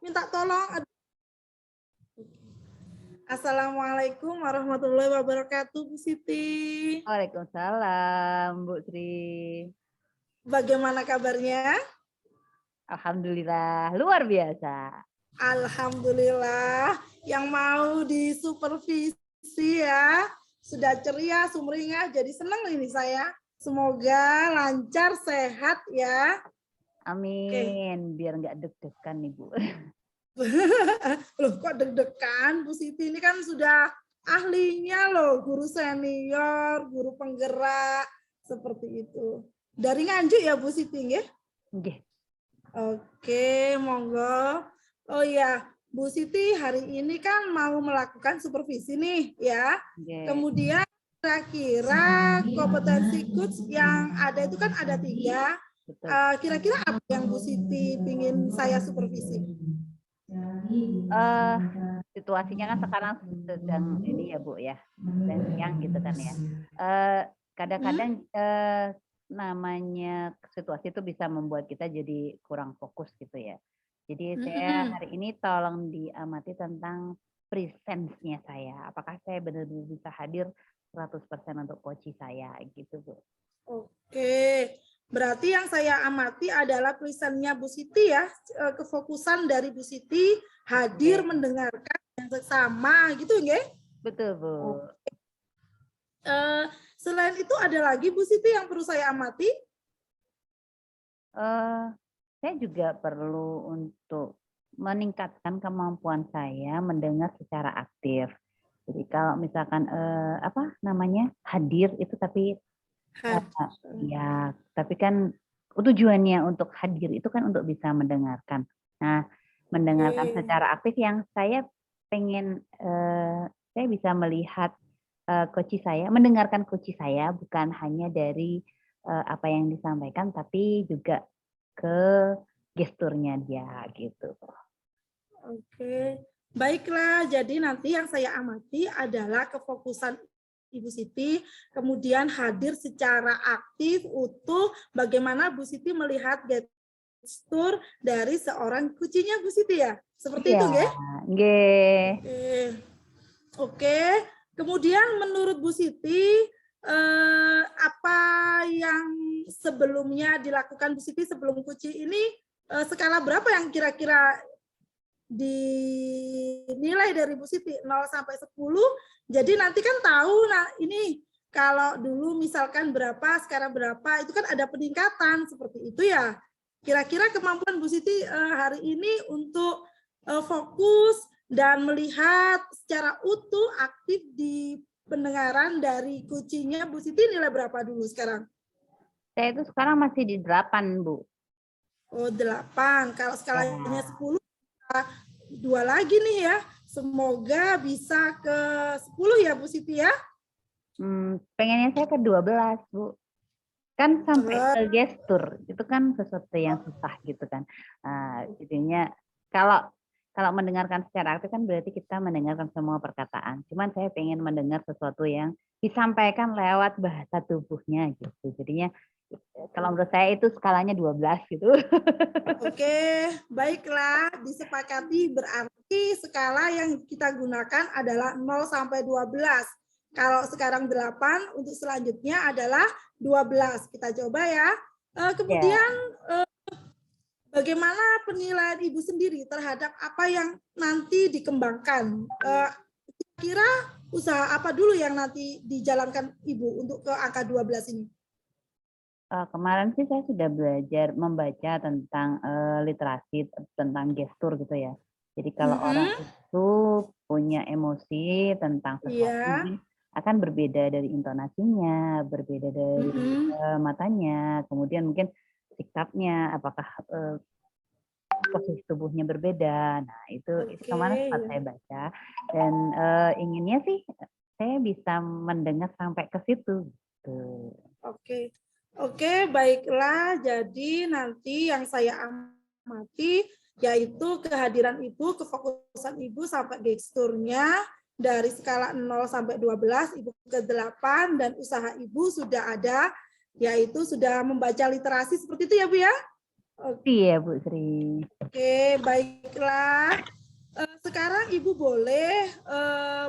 minta tolong. Assalamualaikum warahmatullahi wabarakatuh, Bu Siti. Waalaikumsalam, Bu Sri. Bagaimana kabarnya? Alhamdulillah, luar biasa. Alhamdulillah, yang mau disupervisi ya, sudah ceria, sumringah, jadi senang ini saya. Semoga lancar, sehat ya. Amin, biar nggak deg-degan nih Bu. Loh kok deg-degan, Bu Siti ini kan sudah ahlinya loh, guru senior, guru penggerak, seperti itu. Dari Nganjuk ya Bu Siti nggih? Nggih. Oke, monggo. Oh ya, Bu Siti hari ini kan mau melakukan supervisi nih ya. Nggih. Kemudian kira-kira kompetensi coach yang ada itu kan ada 3. Kira-kira apa yang Bu Siti ingin saya supervisi? Situasinya kan sekarang sedang ini ya Bu ya, sedang siang gitu kan ya. Kadang-kadang namanya situasi itu bisa membuat kita jadi kurang fokus gitu ya. Jadi saya hari ini tolong diamati tentang presence-nya saya. Apakah saya benar-benar bisa hadir 100% untuk coach saya gitu Bu. Oke, berarti yang saya amati adalah presence-nya Bu Siti ya, kefokusan dari Bu Siti hadir mendengarkan yang sama gitu nggih? Betul Bu. Selain itu ada lagi Bu Siti yang perlu saya amati? Saya juga perlu untuk meningkatkan kemampuan saya mendengar secara aktif. Jadi kalau misalkan hadir itu tapi ya, tapi kan tujuannya untuk hadir itu kan untuk bisa mendengarkan. Nah, mendengarkan secara aktif yang saya pengen saya bisa melihat coach saya, mendengarkan coach saya bukan hanya dari apa yang disampaikan tapi juga ke gesturnya dia gitu. Oke, baiklah. Jadi nanti yang saya amati adalah kefokusan Ibu Siti, kemudian hadir secara aktif, utuh, bagaimana Bu Siti melihat gestur dari seorang kucinya Bu Siti ya? Seperti itu, nggih? Nggih. Oke, kemudian menurut Bu Siti, apa yang sebelumnya dilakukan Bu Siti sebelum kuci ini, skala berapa yang kira-kira dinilai dari Bu Siti 0 sampai 10. Jadi nanti kan tahu nah ini kalau dulu misalkan berapa, sekarang berapa, itu kan ada peningkatan seperti itu ya. Kira-kira kemampuan Bu Siti hari ini untuk fokus dan melihat secara utuh aktif di pendengaran dari kucinya Bu Siti nilai berapa dulu sekarang? Saya itu sekarang masih di 8, Bu. Oh, 8. Kalau skalanya 10, 2 lagi nih ya. Semoga bisa ke 10 ya Bu Siti ya. Pengennya saya ke 12, Bu. Kan sampai ke gestur, itu kan sesuatu yang susah gitu kan. Jadinya kalau mendengarkan secara aktif kan berarti kita mendengarkan semua perkataan. Cuman saya pengen mendengar sesuatu yang disampaikan lewat bahasa tubuhnya gitu. Jadinya kalau menurut saya itu skalanya 12 gitu. Oke, baiklah, disepakati berarti skala yang kita gunakan adalah 0 sampai 12. Kalau sekarang 8, untuk selanjutnya adalah 12. Kita coba ya. Kemudian bagaimana penilaian Ibu sendiri terhadap apa yang nanti dikembangkan? Kira usaha apa dulu yang nanti dijalankan Ibu untuk ke angka 12 ini? Kemarin sih saya sudah belajar membaca tentang literasi, tentang gestur gitu ya. Jadi kalau orang itu punya emosi tentang sesuatu, akan berbeda dari intonasinya, berbeda dari matanya, kemudian mungkin sikapnya, apakah posisi tubuhnya berbeda. Nah itu kemarin sempat saya baca dan inginnya sih saya bisa mendengar sampai ke situ. Gitu. Oke, baiklah. Jadi nanti yang saya amati yaitu kehadiran Ibu, kefokusan Ibu sampai gesturnya dari skala 0 sampai 12, Ibu ke 8 dan usaha Ibu sudah ada yaitu sudah membaca literasi seperti itu ya Bu ya? Iya Bu Sri. Oke, baiklah. Sekarang Ibu boleh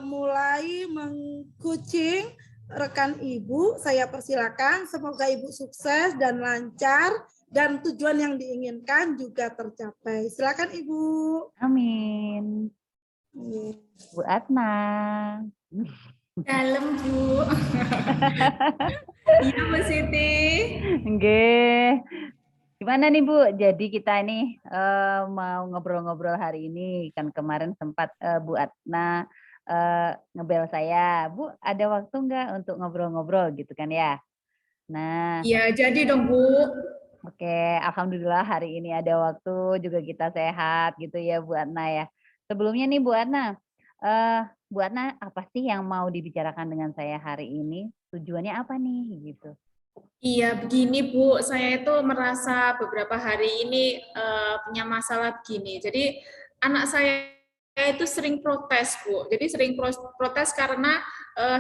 mulai meng-coaching rekan Ibu. Saya persilakan. Semoga Ibu sukses dan lancar dan tujuan yang diinginkan juga tercapai. Silakan Ibu. Amin. Iya. Bu Atna. Dalam, Bu. Iya, Bu Siti. Nggih. Gimana nih Bu? Jadi kita ini mau ngobrol-ngobrol hari ini. Kan kemarin sempat Bu Atna ngebel saya. Bu, ada waktu nggak untuk ngobrol-ngobrol gitu kan ya? Nah, Iya, jadi dong, Bu. oke, alhamdulillah hari ini ada waktu juga kita sehat gitu ya Bu Atna ya. Sebelumnya nih Bu Atna apa sih yang mau dibicarakan dengan saya hari ini? Tujuannya apa nih gitu? Iya, begini, Bu. Saya itu merasa beberapa hari ini punya masalah begini. Jadi, anak saya itu sering protes, Bu. Jadi sering protes karena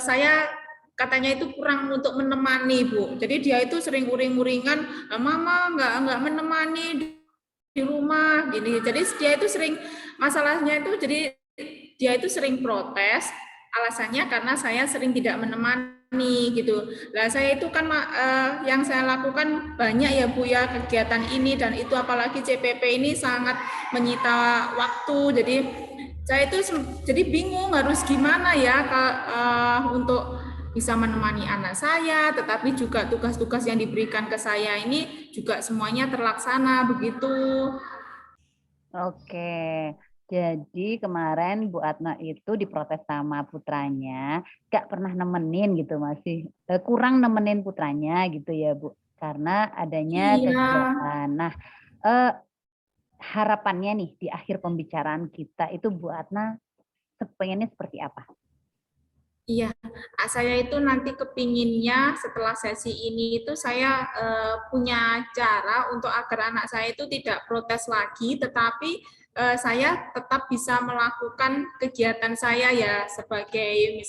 saya katanya itu kurang untuk menemani, Bu. Jadi dia itu sering uring-uringan, Mama nggak menemani di rumah, gini. Jadi dia itu sering, masalahnya itu, jadi dia itu sering protes, alasannya karena saya sering tidak menemani gitu. Lah saya itu kan yang saya lakukan banyak ya Bu ya, kegiatan ini dan itu, apalagi CPP ini sangat menyita waktu. Jadi saya itu jadi bingung harus gimana ya untuk bisa menemani anak saya, tetapi juga tugas-tugas yang diberikan ke saya ini juga semuanya terlaksana begitu. Oke, jadi kemarin Bu Atna itu diprotes sama putranya, gak pernah nemenin gitu, masih kurang nemenin putranya gitu ya Bu, karena adanya Iya. kegiatan. Nah, harapannya nih di akhir pembicaraan kita itu Bu Atna pengennya seperti apa? Iya, saya itu nanti kepinginnya setelah sesi ini itu saya punya cara untuk agar anak saya itu tidak protes lagi, tetapi saya tetap bisa melakukan kegiatan saya ya sebagai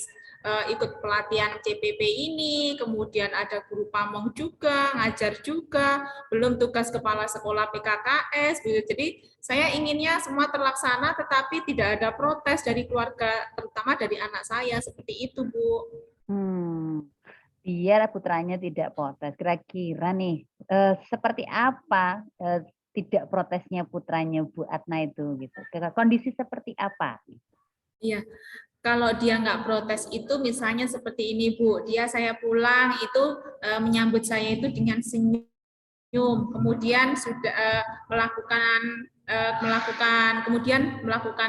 ikut pelatihan CPP ini, kemudian ada guru pamong juga, ngajar juga, belum tugas kepala sekolah PKKS, gitu. Jadi saya inginnya semua terlaksana, tetapi tidak ada protes dari keluarga, terutama dari anak saya, seperti itu, Bu. Biar putranya tidak protes. Kira-kira nih, seperti apa tidak protesnya putranya Bu Atna itu gitu? Kondisi seperti apa? Iya, kalau dia nggak protes itu misalnya seperti ini, Bu. Saya pulang itu menyambut saya itu dengan senyum, kemudian sudah melakukan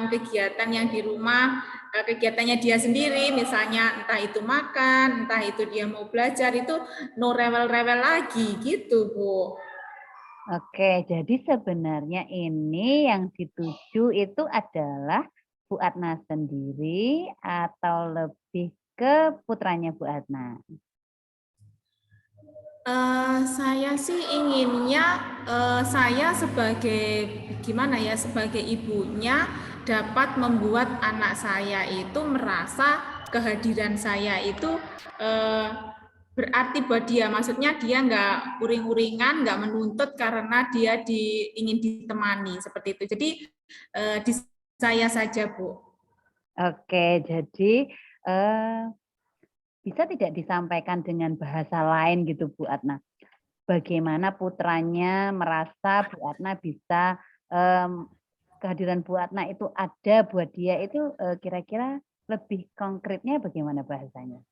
kegiatan yang di rumah, kegiatannya dia sendiri, misalnya entah itu makan, entah itu dia mau belajar, itu no rewel-rewel lagi gitu, Bu. Oke, jadi sebenarnya ini yang dituju itu adalah Bu Atna sendiri atau lebih ke putranya Bu Atna? Saya sih inginnya saya sebagai gimana ya, sebagai ibunya dapat membuat anak saya itu merasa kehadiran saya itu berarti buat dia. Maksudnya dia nggak uring-uringan, nggak menuntut karena dia ingin ditemani seperti itu. Jadi di saya saja, Bu. Oke, jadi bisa tidak disampaikan dengan bahasa lain gitu Bu Atna? Bagaimana putranya merasa Bu Atna bisa kehadiran Bu Atna itu ada buat dia itu kira-kira lebih konkretnya bagaimana bahasanya?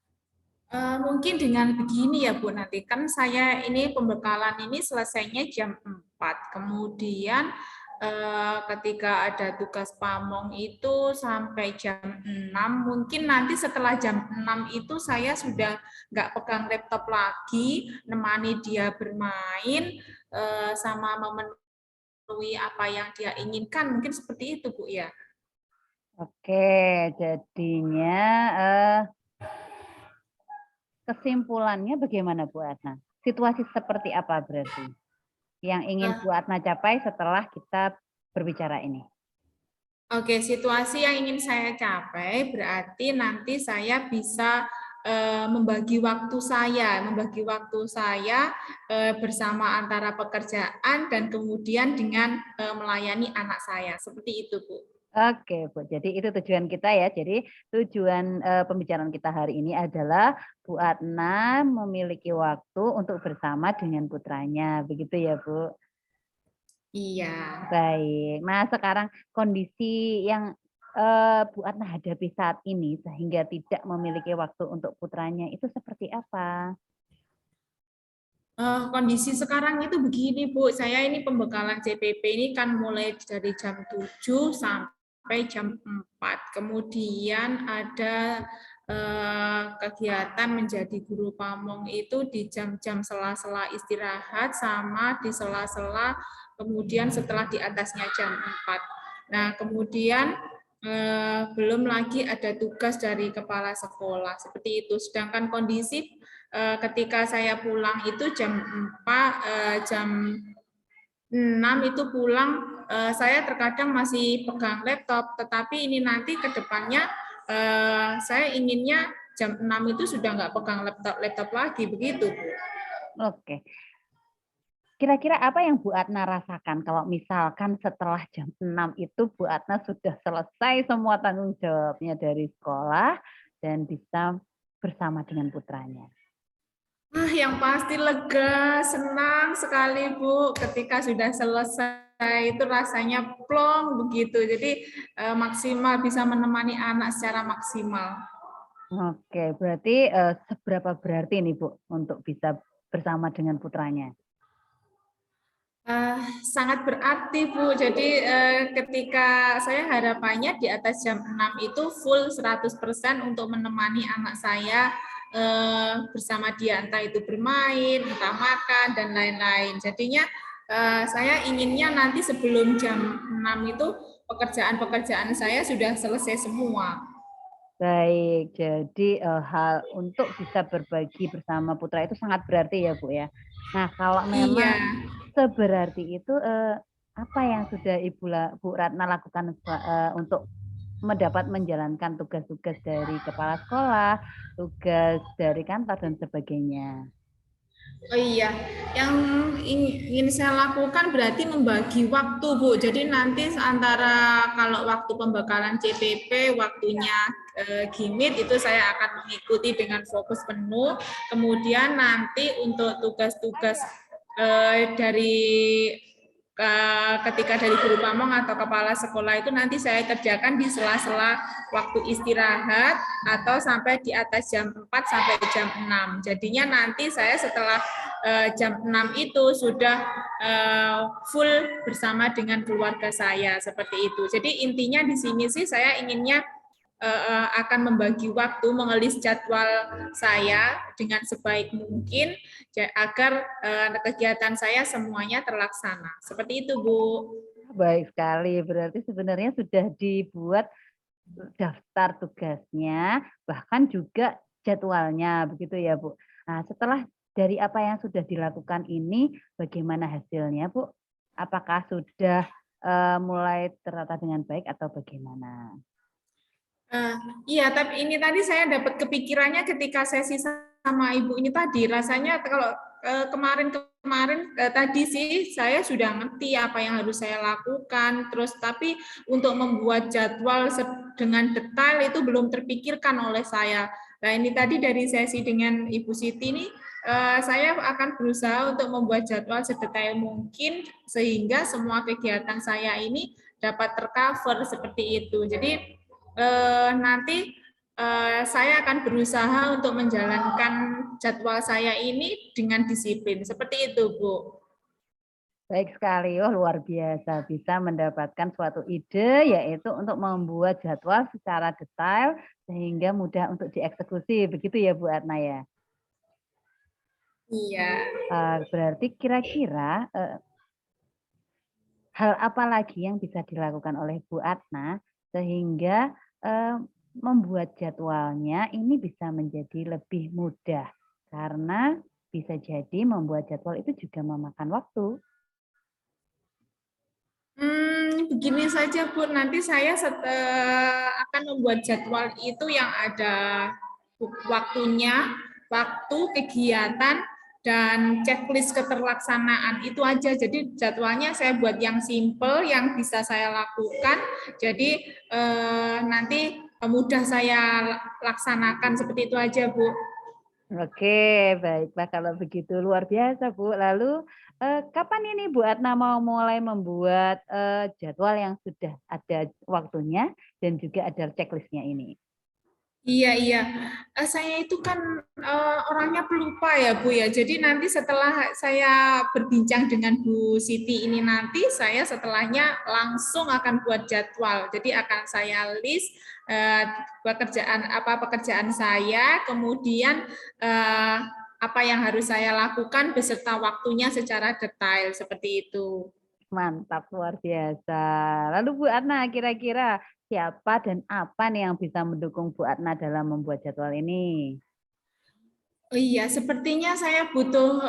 Mungkin dengan begini ya Bu, nanti kan saya ini pembekalan ini selesainya jam 4, kemudian ketika ada tugas pamong itu sampai jam 6, mungkin nanti setelah jam 6 itu saya sudah nggak pegang laptop lagi, nemani dia bermain, sama memenuhi apa yang dia inginkan, mungkin seperti itu Bu ya. Oke, jadinya kesimpulannya bagaimana Bu Atna? Situasi seperti apa berarti yang ingin Bu Atna capai setelah kita berbicara ini? Oke, situasi yang ingin saya capai berarti nanti saya bisa membagi waktu saya bersama antara pekerjaan dan kemudian dengan melayani anak saya. Seperti itu, Bu. Oke, Bu. Jadi itu tujuan kita ya. Jadi tujuan pembicaraan kita hari ini adalah Bu Atna memiliki waktu untuk bersama dengan putranya. Begitu ya, Bu? Iya. Baik. Nah, sekarang kondisi yang Bu Atna hadapi saat ini sehingga tidak memiliki waktu untuk putranya itu seperti apa? Kondisi sekarang itu begini, Bu. Saya ini pembekalan CPP ini kan mulai dari jam 7 sampai jam 4. Kemudian ada kegiatan menjadi guru pamong itu di jam-jam sela-sela istirahat sama di sela-sela kemudian setelah di atasnya jam 4. Nah, kemudian belum lagi ada tugas dari kepala sekolah. Seperti itu. Sedangkan kondisi ketika saya pulang itu jam 4, jam 6 itu pulang, saya terkadang masih pegang laptop, tetapi ini nanti ke depannya saya inginnya jam 6 itu sudah nggak pegang laptop lagi, begitu, Bu. Oke. Kira-kira apa yang Bu Atna rasakan kalau misalkan setelah jam 6 itu Bu Atna sudah selesai semua tanggung jawabnya dari sekolah dan bisa bersama dengan putranya? Yang pasti lega, senang sekali, Bu, ketika sudah selesai itu rasanya plong begitu. Jadi maksimal bisa menemani anak secara maksimal. Oke, berarti seberapa berarti nih Bu untuk bisa bersama dengan putranya? Sangat berarti, Bu. Jadi ketika saya harapannya di atas jam 6 itu full 100% untuk menemani anak saya bersama dia, entah itu bermain, entah makan, dan lain-lain. Jadinya saya inginnya nanti sebelum jam 6 itu pekerjaan-pekerjaan saya sudah selesai semua. Baik, jadi hal untuk bisa berbagi bersama putra itu sangat berarti ya Bu ya. Nah kalau memang Iya. seberarti itu apa yang sudah Bu Ratna lakukan untuk mendapat menjalankan tugas-tugas dari kepala sekolah, tugas dari kantor dan sebagainya? Oh iya, yang ingin saya lakukan berarti membagi waktu, Bu. Jadi nanti antara kalau waktu pembekalan CPP, waktunya Gimit itu saya akan mengikuti dengan fokus penuh. Kemudian nanti untuk tugas-tugas dari ketika dari guru pamong atau kepala sekolah itu nanti saya kerjakan di sela-sela waktu istirahat atau sampai di atas jam 4 sampai jam 6. Jadinya nanti saya setelah jam 6 itu sudah full bersama dengan keluarga saya, seperti itu. Jadi intinya di sini sih saya inginnya akan membagi waktu, mengelis jadwal saya dengan sebaik mungkin agar kegiatan saya semuanya terlaksana. Seperti itu, Bu. Baik sekali, berarti sebenarnya sudah dibuat daftar tugasnya, bahkan juga jadwalnya, begitu ya Bu. Nah, setelah dari apa yang sudah dilakukan ini, bagaimana hasilnya Bu? Apakah sudah mulai tertata dengan baik atau bagaimana? Iya, tapi ini tadi saya dapat kepikirannya ketika sesi sama Ibu ini tadi. Rasanya kalau kemarin tadi sih saya sudah ngerti apa yang harus saya lakukan. Terus tapi untuk membuat jadwal dengan detail itu belum terpikirkan oleh saya. Nah ini tadi dari sesi dengan Ibu Siti ini saya akan berusaha untuk membuat jadwal sedetail mungkin sehingga semua kegiatan saya ini dapat tercover seperti itu. Jadi nanti saya akan berusaha untuk menjalankan jadwal saya ini dengan disiplin. Seperti itu, Bu. Baik sekali, oh luar biasa bisa mendapatkan suatu ide yaitu untuk membuat jadwal secara detail sehingga mudah untuk dieksekusi, begitu ya Bu Atna ya? Iya. Berarti kira-kira hal apa lagi yang bisa dilakukan oleh Bu Atna sehingga membuat jadwalnya ini bisa menjadi lebih mudah? Karena bisa jadi membuat jadwal itu juga memakan waktu. Begini saja, Bu. Nanti saya akan membuat jadwal itu yang ada waktunya, waktu, kegiatan, dan checklist keterlaksanaan. Itu aja. Jadi jadwalnya saya buat yang simple, yang bisa saya lakukan. Jadi nanti mudah saya laksanakan, seperti itu aja, Bu. Oke, baiklah kalau begitu luar biasa, Bu. Lalu kapan ini Bu Atna mau mulai membuat jadwal yang sudah ada waktunya dan juga ada checklistnya ini? Iya, iya. Saya itu kan orangnya pelupa ya, Bu ya. Jadi nanti setelah saya berbincang dengan Bu Siti ini nanti, saya setelahnya langsung akan buat jadwal. Jadi akan saya list pekerjaan saya, kemudian apa yang harus saya lakukan beserta waktunya secara detail seperti itu. Mantap, luar biasa. Lalu Bu Atna, kira-kira siapa dan apa nih yang bisa mendukung Bu Atna dalam membuat jadwal ini? Oh iya, sepertinya saya butuh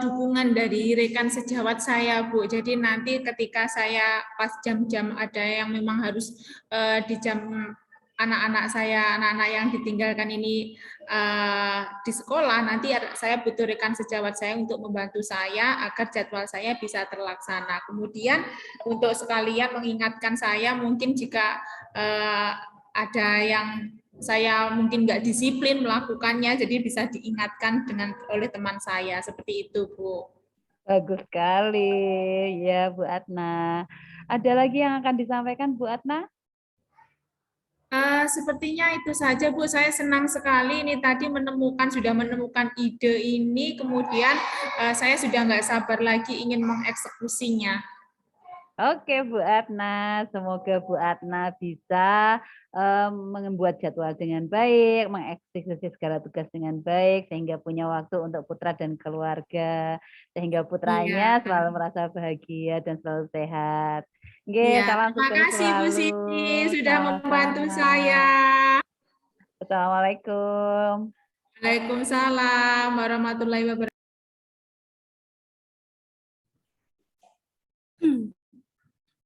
dukungan dari rekan sejawat saya, Bu. Jadi nanti ketika saya pas jam-jam ada yang memang harus di jam anak-anak saya, anak-anak yang ditinggalkan ini di sekolah, nanti saya butuh rekan sejawat saya untuk membantu saya agar jadwal saya bisa terlaksana. Kemudian untuk sekalian mengingatkan saya, mungkin jika ada yang saya mungkin nggak disiplin melakukannya, jadi bisa diingatkan oleh teman saya, seperti itu, Bu. Bagus sekali, ya Bu Atna. Ada lagi yang akan disampaikan Bu Atna? Sepertinya itu saja, Bu. Saya senang sekali ini tadi sudah menemukan ide ini, kemudian saya sudah nggak sabar lagi ingin mengeksekusinya. Oke Bu Atna, semoga Bu Atna bisa membuat jadwal dengan baik, mengeksekusi segala tugas dengan baik, sehingga punya waktu untuk putra dan keluarga, sehingga Iya, putranya selalu merasa bahagia dan selalu sehat. Oke, iya. salam Terima sukses kasih, Bu selalu. Siti, sudah membantu Sama-sama. saya. Assalamualaikum. Waalaikumsalam warahmatullahi wabarakatuh.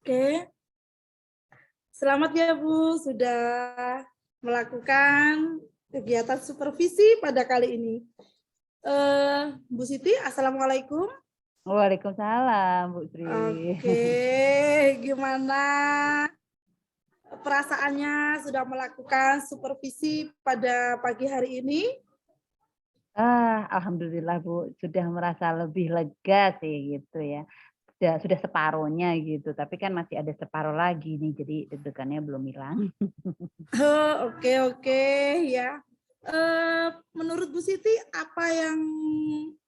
Oke, selamat ya Bu, sudah melakukan kegiatan supervisi pada kali ini. Bu Siti, Assalamualaikum. Waalaikumsalam, Bu Sri. Oke, gimana perasaannya sudah melakukan supervisi pada pagi hari ini? Alhamdulillah Bu, sudah merasa lebih lega sih gitu ya. Sudah separuhnya gitu, tapi kan masih ada separuh lagi nih, jadi deg-degannya belum hilang. Oke, oke ya. Menurut Bu Siti, apa yang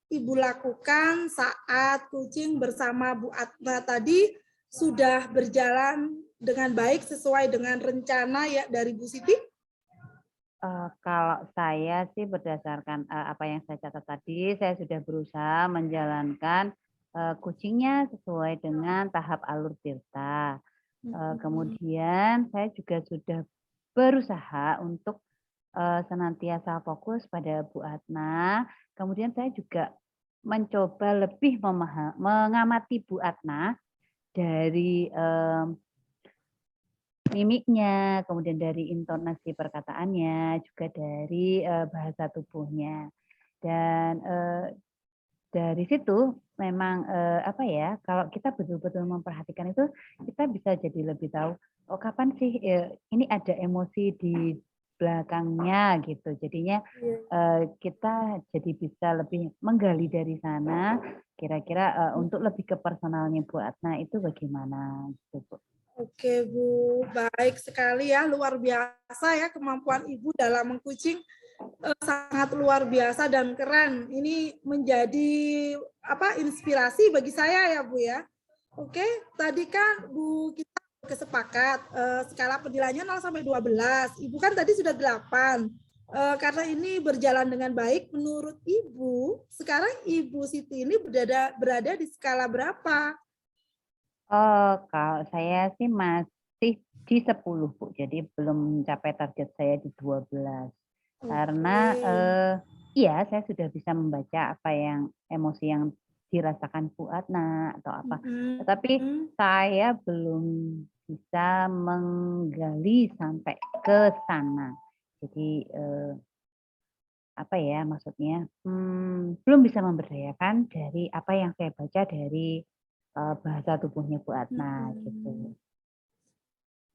Ibu lakukan saat kucing bersama Bu Atna tadi sudah berjalan dengan baik sesuai dengan rencana ya dari Bu Siti? Kalau saya sih berdasarkan apa yang saya catat tadi, saya sudah berusaha menjalankan kucingnya sesuai dengan tahap alur tirta. Kemudian saya juga sudah berusaha untuk senantiasa fokus pada Bu Atna. Kemudian saya juga mencoba lebih mengamati Bu Atna dari mimiknya, kemudian dari intonasi perkataannya, juga dari bahasa tubuhnya. Dan dari situ memang apa ya, kalau kita betul-betul memperhatikan itu, kita bisa jadi lebih tahu, oh kapan sih ini ada emosi di belakangnya gitu. Jadinya kita jadi bisa lebih menggali dari sana, kira-kira untuk lebih ke personalnya Bu Atna itu bagaimana gitu, Bu. Oke Bu, baik sekali ya, luar biasa ya kemampuan Ibu dalam mengkucing, sangat luar biasa dan keren. Ini menjadi inspirasi bagi saya ya Bu ya. Oke, tadi kan Bu kita kesepakat skala penilaiannya 0 sampai 12. Ibu kan tadi sudah 8. Karena ini berjalan dengan baik, menurut Ibu, sekarang Ibu Siti ini berada di skala berapa? Kalau saya sih masih di 10, Bu. Jadi belum mencapai target saya di 12. Karena iya saya sudah bisa membaca apa yang emosi yang dirasakan Bu Atna atau apa. Tetapi saya belum bisa menggali sampai ke sana. Jadi apa ya maksudnya, belum bisa memberdayakan dari apa yang saya baca dari, bahasa tubuhnya Bu Atna gitu.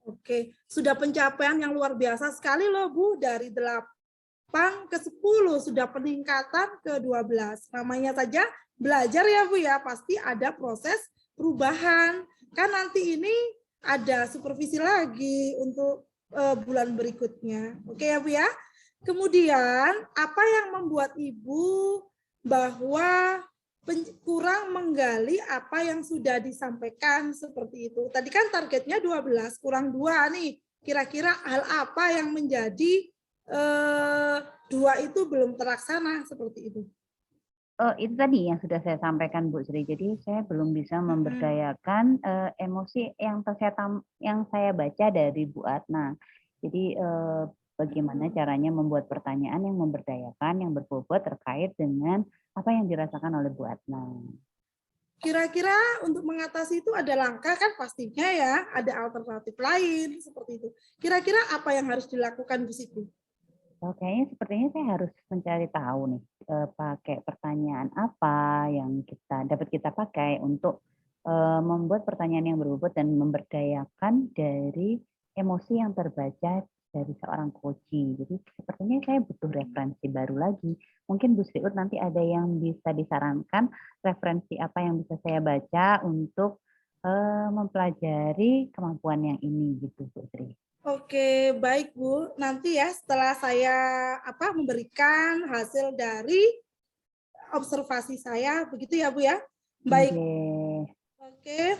Oke, sudah pencapaian yang luar biasa sekali loh Bu, dari 8 ke 10 sudah peningkatan ke 12. Namanya saja belajar ya Bu ya, pasti ada proses perubahan. Kan nanti ini ada supervisi lagi untuk bulan berikutnya. Oke ya Bu ya. Kemudian apa yang membuat Ibu bahwa kurang menggali apa yang sudah disampaikan seperti itu. Tadi kan targetnya 12, kurang 2 nih. Kira-kira hal apa yang menjadi 2 itu belum terlaksana seperti itu? Itu tadi yang sudah saya sampaikan Bu Sri. Jadi saya belum bisa memberdayakan, emosi yang saya baca dari Bu Atna. Jadi, bagaimana caranya membuat pertanyaan yang memberdayakan, yang berbobot terkait dengan apa yang dirasakan oleh Bu Atna. Kira-kira untuk mengatasi itu ada langkah kan pastinya ya, ada alternatif lain seperti itu. Kira-kira apa yang harus dilakukan Bu Siti? Kayaknya sepertinya saya harus mencari tahu nih, pakai pertanyaan apa yang dapat kita pakai untuk, membuat pertanyaan yang berbobot dan memberdayakan dari emosi yang terbaca dari seorang coaching. Jadi sepertinya saya butuh referensi baru lagi. Mungkin Bu Sriut nanti ada yang bisa disarankan referensi apa yang bisa saya baca untuk, mempelajari kemampuan yang ini gitu Bu Sri. Oke, baik Bu. Nanti ya setelah saya memberikan hasil dari observasi saya, begitu ya Bu ya. Baik. Oke.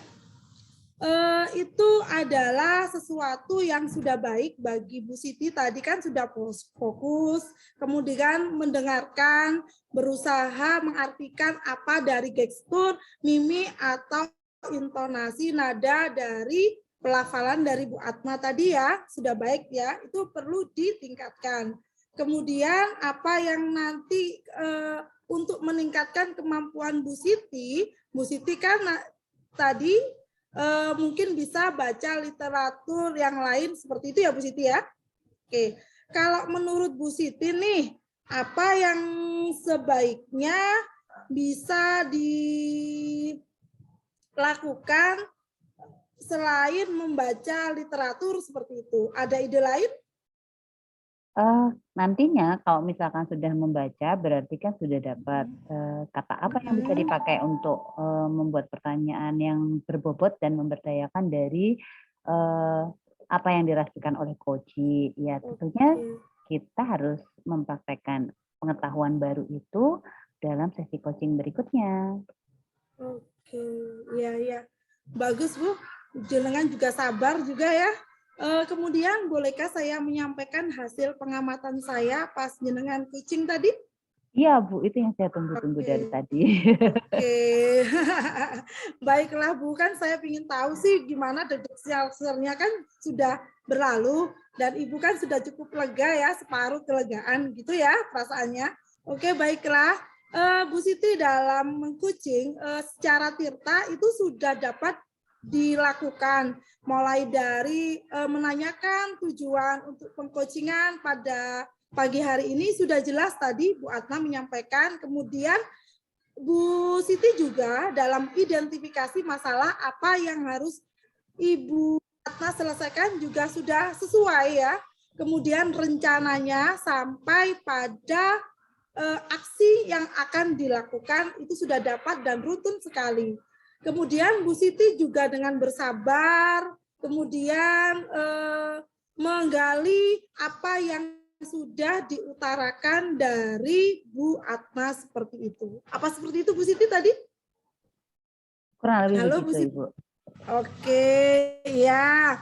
Itu adalah sesuatu yang sudah baik bagi Bu Siti. Tadi kan sudah fokus, kemudian mendengarkan, berusaha mengartikan apa dari gestur, mimik, atau intonasi nada dari pelafalan dari Bu Atma tadi ya, sudah baik ya, itu perlu ditingkatkan. Kemudian apa yang nanti untuk meningkatkan kemampuan Bu Siti kan tadi mungkin bisa baca literatur yang lain seperti itu ya Bu Siti ya. Oke, kalau menurut Bu Siti nih, apa yang sebaiknya bisa dilakukan selain membaca literatur seperti itu? Ada ide lain? Nantinya kalau misalkan sudah membaca berarti kan sudah dapat, kata apa yang bisa dipakai untuk, membuat pertanyaan yang berbobot dan memberdayakan dari, apa yang dirasakan oleh coaching. Ya tentunya kita harus mempraktekkan pengetahuan baru itu dalam sesi coaching berikutnya. Oke, iya. Bagus Bu, jenengan juga sabar juga ya. Kemudian bolehkah saya menyampaikan hasil pengamatan saya pas jenengan coaching tadi? Iya Bu, itu yang saya tunggu-tunggu dari tadi. Oke, baiklah Bu, kan saya ingin tahu sih gimana dedek selsernya kan sudah berlalu dan Ibu kan sudah cukup lega ya, separuh kelegaan gitu ya perasaannya. Oke, baiklah. Bu Siti dalam mengcoaching secara tirta itu sudah dapat dilakukan mulai dari menanyakan tujuan untuk pengcoachingan pada pagi hari ini sudah jelas tadi Bu Atna menyampaikan, kemudian Bu Siti juga dalam identifikasi masalah apa yang harus Ibu Atna selesaikan juga sudah sesuai ya. Kemudian rencananya sampai pada aksi yang akan dilakukan itu sudah dapat dan rutin sekali. Kemudian Bu Siti juga dengan bersabar, kemudian menggali apa yang sudah diutarakan dari Bu Atma seperti itu. Apa seperti itu Bu Siti tadi? Kurang lebih Halo, begitu, Bu Siti. Ibu. Oke, ya.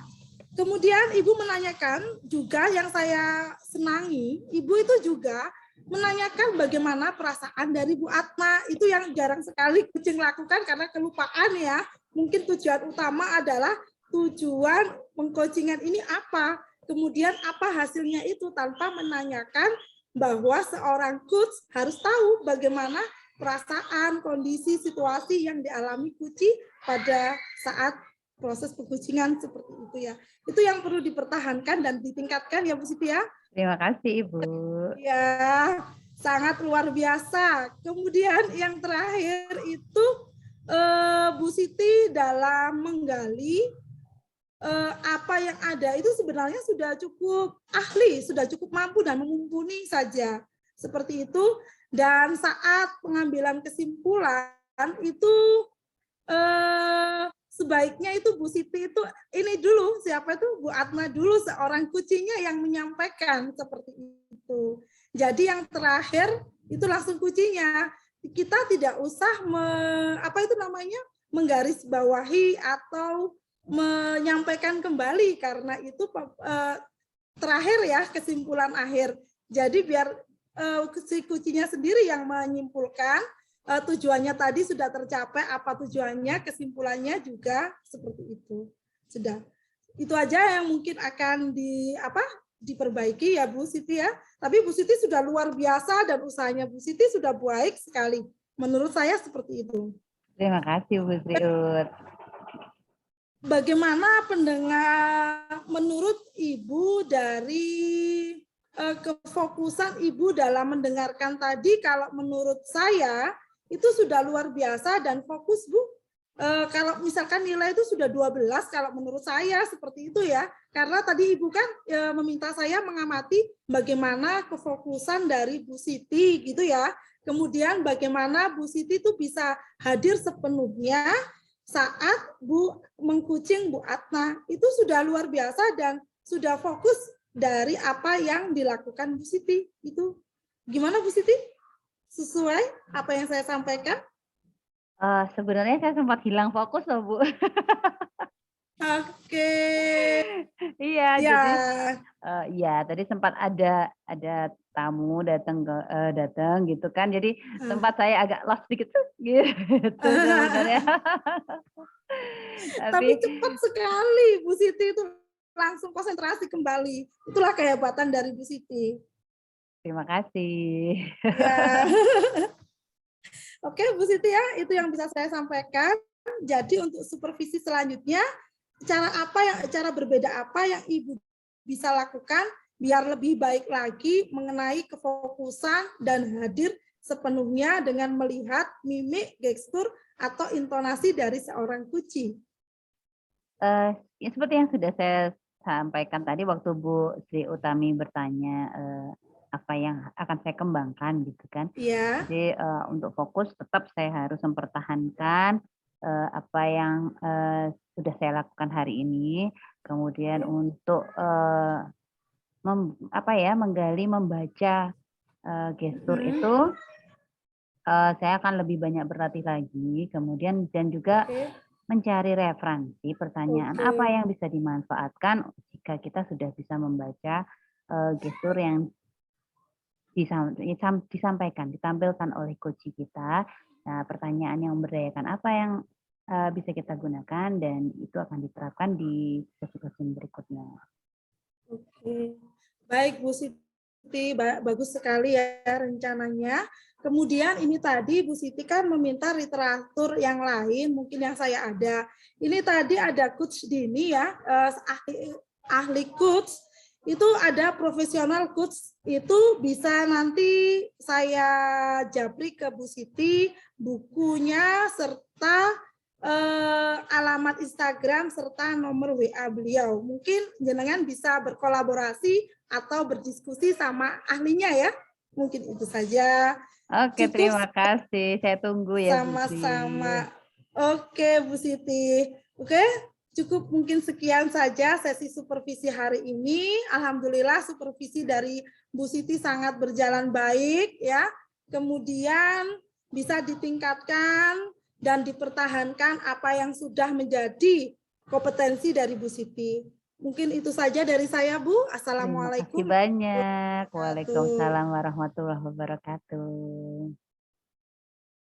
Kemudian Ibu menanyakan juga yang saya senangi, Ibu itu juga menanyakan bagaimana perasaan dari Bu Atma. Itu yang jarang sekali kucing lakukan karena kelupaan ya. Mungkin tujuan utama adalah tujuan pengcoachingan ini apa. Kemudian apa hasilnya itu tanpa menanyakan bahwa seorang coach harus tahu bagaimana perasaan, kondisi, situasi yang dialami kucing pada saat proses pengcoachingan seperti itu ya. Itu yang perlu dipertahankan dan ditingkatkan ya Bu Siti ya. Terima kasih Ibu. Ya, sangat luar biasa. Kemudian yang terakhir itu Bu Siti dalam menggali apa yang ada itu sebenarnya sudah cukup ahli, sudah cukup mampu dan mumpuni saja. Seperti itu. Dan saat pengambilan kesimpulan itu sebaiknya itu Bu Siti itu ini dulu, siapa itu Bu Atma dulu, seorang kuncinya yang menyampaikan seperti itu. Jadi yang terakhir itu langsung kuncinya. Kita tidak usah menggarisbawahi atau menyampaikan kembali karena itu terakhir ya, kesimpulan akhir. Jadi biar si kuncinya sendiri yang menyimpulkan tujuannya tadi sudah tercapai, apa tujuannya, kesimpulannya juga seperti itu. Sudah. Itu aja yang mungkin akan diperbaiki ya Bu Siti ya. Tapi Bu Siti sudah luar biasa dan usahanya Bu Siti sudah baik sekali. Menurut saya seperti itu. Terima kasih Bu Sriut. Bagaimana pendengar menurut Ibu dari kefokusan Ibu dalam mendengarkan tadi? Kalau menurut saya itu sudah luar biasa dan fokus Bu. Kalau misalkan nilai itu sudah 12, kalau menurut saya seperti itu ya. Karena tadi Ibu kan meminta saya mengamati bagaimana kefokusan dari Bu Siti gitu ya. Kemudian bagaimana Bu Siti itu bisa hadir sepenuhnya saat Bu mengcoaching Bu Atna. Itu sudah luar biasa dan sudah fokus dari apa yang dilakukan Bu Siti. Itu gimana Bu Siti? Sesuai apa yang saya sampaikan? Sebenarnya saya sempat hilang fokus loh Bu. Oke. Iya, Ya. jadi ya tadi sempat ada tamu datang gitu kan, jadi tempat saya agak lost dikit gitu sebenarnya. Tapi cepat sekali Bu Siti itu langsung konsentrasi kembali. Itulah kehebatan dari Bu Siti. Terima kasih. Ya. Oke Bu Siti ya, itu yang bisa saya sampaikan. Jadi untuk supervisi selanjutnya, cara berbeda apa yang Ibu bisa lakukan biar lebih baik lagi mengenai kefokusan dan hadir sepenuhnya dengan melihat mimik, gestur, atau intonasi dari seorang coaching. Ya, seperti yang sudah saya sampaikan tadi waktu Bu Sri Utami bertanya apa yang akan saya kembangkan gitu kan. Iya. Jadi untuk fokus tetap saya harus mempertahankan apa yang sudah saya lakukan hari ini. Kemudian untuk menggali, membaca gestur itu saya akan lebih banyak berlatih lagi. Kemudian dan juga mencari referensi pertanyaan apa yang bisa dimanfaatkan jika kita sudah bisa membaca gestur yang disampaikan, ditampilkan oleh coach kita. Nah, pertanyaan yang memberdayakan apa yang bisa kita gunakan dan itu akan diterapkan di sesi-sesi berikutnya. Oke, baik Bu Siti, bagus sekali ya rencananya. Kemudian ini tadi Bu Siti kan meminta literatur yang lain, mungkin yang saya ada. Ini tadi ada coach Dini ya, ahli coach. Itu ada profesional coach, itu bisa nanti saya japri ke Bu Siti bukunya serta alamat Instagram serta nomor WA beliau. Mungkin jenengan bisa berkolaborasi atau berdiskusi sama ahlinya ya. Mungkin itu saja. Oke, terima kasih. Saya tunggu ya. Sama-sama. Oke, Bu Siti. Oke. Cukup mungkin sekian saja sesi supervisi hari ini. Alhamdulillah supervisi dari Bu Siti sangat berjalan baik ya. Kemudian bisa ditingkatkan dan dipertahankan apa yang sudah menjadi kompetensi dari Bu Siti. Mungkin itu saja dari saya Bu. Assalamualaikum. Terima kasih banyak. Waalaikumsalam warahmatullahi wabarakatuh.